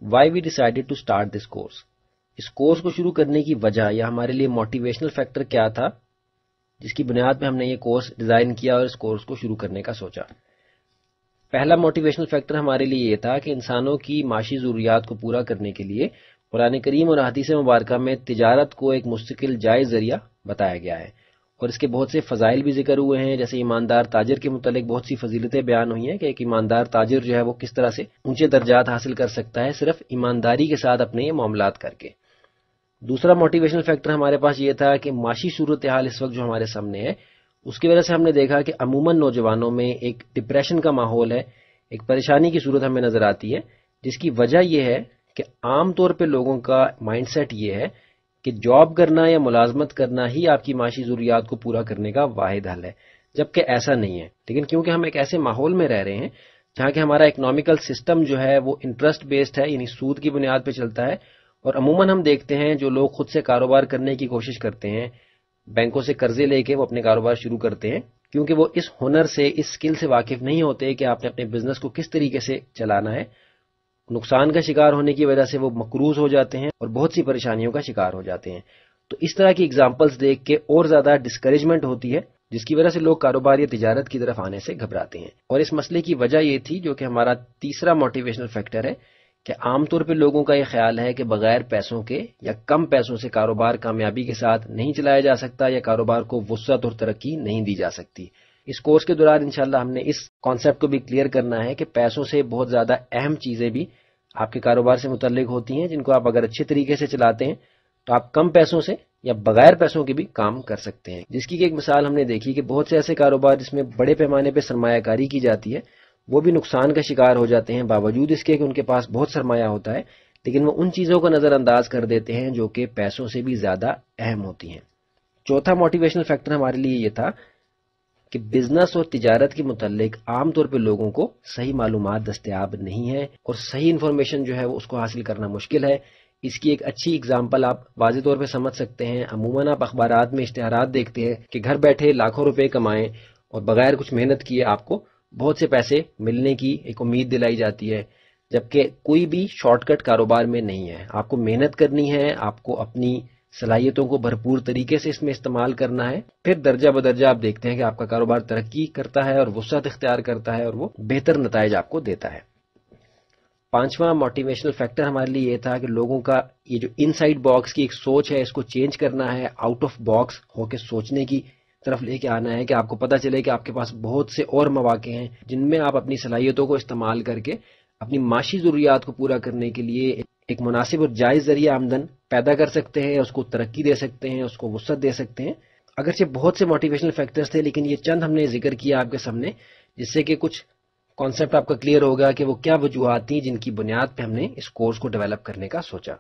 Y we decided to start this course. اس course کو شروع کرنے کی وجہ یا ہمارے لیے موٹیویشنل فیکٹر کیا تھا جس کی بنیاد پہ ہم نے یہ کورس ڈیزائن کیا اور اس کورس کو شروع کرنے کا سوچا. پہلا موٹیویشنل فیکٹر ہمارے لیے یہ تھا کہ انسانوں کی معاشی ضروریات کو پورا کرنے کے لیے قرآن کریم اور احادیث مبارکہ میں تجارت کو ایک مستقل جائز ذریعہ بتایا گیا ہے، اور اس کے بہت سے فضائل بھی ذکر ہوئے ہیں. جیسے ایماندار تاجر کے متعلق بہت سی فضیلتیں بیان ہوئی ہیں کہ ایک ایماندار تاجر جو ہے وہ کس طرح سے اونچے درجات حاصل کر سکتا ہے صرف ایمانداری کے ساتھ اپنے یہ معاملات کر کے. دوسرا موٹیویشنل فیکٹر ہمارے پاس یہ تھا کہ معاشی صورتحال اس وقت جو ہمارے سامنے ہے اس کی وجہ سے ہم نے دیکھا کہ عموماً نوجوانوں میں ایک ڈپریشن کا ماحول ہے، ایک پریشانی کی صورت ہمیں نظر آتی ہے، جس کی وجہ یہ ہے کہ عام طور پہ لوگوں کا مائنڈ سیٹ یہ ہے کہ جاب کرنا یا ملازمت کرنا ہی آپ کی معاشی ضروریات کو پورا کرنے کا واحد حل ہے، جبکہ ایسا نہیں ہے. لیکن کیونکہ ہم ایک ایسے ماحول میں رہ رہے ہیں جہاں کہ ہمارا اکنامیکل سسٹم جو ہے وہ انٹرسٹ بیسڈ ہے، یعنی سود کی بنیاد پہ چلتا ہے، اور عموماً ہم دیکھتے ہیں جو لوگ خود سے کاروبار کرنے کی کوشش کرتے ہیں بینکوں سے قرضے لے کے وہ اپنے کاروبار شروع کرتے ہیں، کیونکہ وہ اس ہنر سے، اس سکل سے واقف نہیں ہوتے کہ آپ نے اپنے بزنس کو کس طریقے سے چلانا ہے. نقصان کا شکار ہونے کی وجہ سے وہ مقروض ہو جاتے ہیں اور بہت سی پریشانیوں کا شکار ہو جاتے ہیں. تو اس طرح کی اگزامپلس دیکھ کے اور زیادہ ڈسکریجمنٹ ہوتی ہے، جس کی وجہ سے لوگ کاروبار یا تجارت کی طرف آنے سے گھبراتے ہیں. اور اس مسئلے کی وجہ یہ تھی جو کہ ہمارا تیسرا موٹیویشنل فیکٹر ہے کہ عام طور پہ لوگوں کا یہ خیال ہے کہ بغیر پیسوں کے یا کم پیسوں سے کاروبار کامیابی کے ساتھ نہیں چلایا جا سکتا یا کاروبار کو وسعت اور ترقی نہیں دی جا سکتی. اس کورس کے دوران انشاءاللہ ہم نے اس کانسیپٹ کو بھی کلیئر کرنا ہے کہ پیسوں سے بہت زیادہ اہم چیزیں بھی آپ کے کاروبار سے متعلق ہوتی ہیں، جن کو آپ اگر اچھے طریقے سے چلاتے ہیں تو آپ کم پیسوں سے یا بغیر پیسوں کے بھی کام کر سکتے ہیں. جس کی ایک مثال ہم نے دیکھی کہ بہت سے ایسے کاروبار جس میں بڑے پیمانے پہ سرمایہ کاری کی جاتی ہے وہ بھی نقصان کا شکار ہو جاتے ہیں، باوجود اس کے کہ ان کے پاس بہت سرمایہ ہوتا ہے، لیکن وہ ان چیزوں کو نظر انداز کر دیتے ہیں جو کہ پیسوں سے بھی زیادہ اہم ہوتی ہیں. چوتھا موٹیویشنل فیکٹر ہمارے لیے یہ تھا کہ بزنس اور تجارت کے متعلق عام طور پہ لوگوں کو صحیح معلومات دستیاب نہیں ہے اور صحیح انفارمیشن جو ہے وہ اس کو حاصل کرنا مشکل ہے. اس کی ایک اچھی اگزامپل آپ واضح طور پہ سمجھ سکتے ہیں. عموماً آپ اخبارات میں اشتہارات دیکھتے ہیں کہ گھر بیٹھے لاکھوں روپے کمائیں اور بغیر کچھ محنت کیے آپ کو بہت سے پیسے ملنے کی ایک امید دلائی جاتی ہے، جبکہ کوئی بھی شارٹ کٹ کاروبار میں نہیں ہے. آپ کو محنت کرنی ہے، آپ کو اپنی صلاحیتوں کو بھرپور طریقے سے اس میں استعمال کرنا ہے، پھر درجہ بدرجہ آپ دیکھتے ہیں کہ آپ کا کاروبار ترقی کرتا ہے اور وسعت اختیار کرتا ہے اور وہ بہتر نتائج آپ کو دیتا ہے. پانچواں موٹیویشنل فیکٹر ہمارے لیے یہ تھا کہ لوگوں کا یہ جو ان سائڈ باکس کی ایک سوچ ہے اس کو چینج کرنا ہے، آؤٹ آف باکس ہو کے سوچنے کی طرف لے کے آنا ہے کہ آپ کو پتہ چلے کہ آپ کے پاس بہت سے اور مواقع ہیں جن میں آپ اپنی صلاحیتوں کو استعمال کر کے اپنی معاشی ضروریات کو پورا کرنے کے لیے ایک مناسب اور جائز ذریعہ آمدن پیدا کر سکتے ہیں، اس کو ترقی دے سکتے ہیں، اس کو وسعت دے سکتے ہیں. اگرچہ بہت سے موٹیویشنل فیکٹرز تھے لیکن یہ چند ہم نے ذکر کیا آپ کے سامنے، جس سے کہ کچھ کانسیپٹ آپ کا کلیئر ہوگا کہ وہ کیا وجوہات تھیں جن کی بنیاد پہ ہم نے اس کورس کو ڈیولپ کرنے کا سوچا.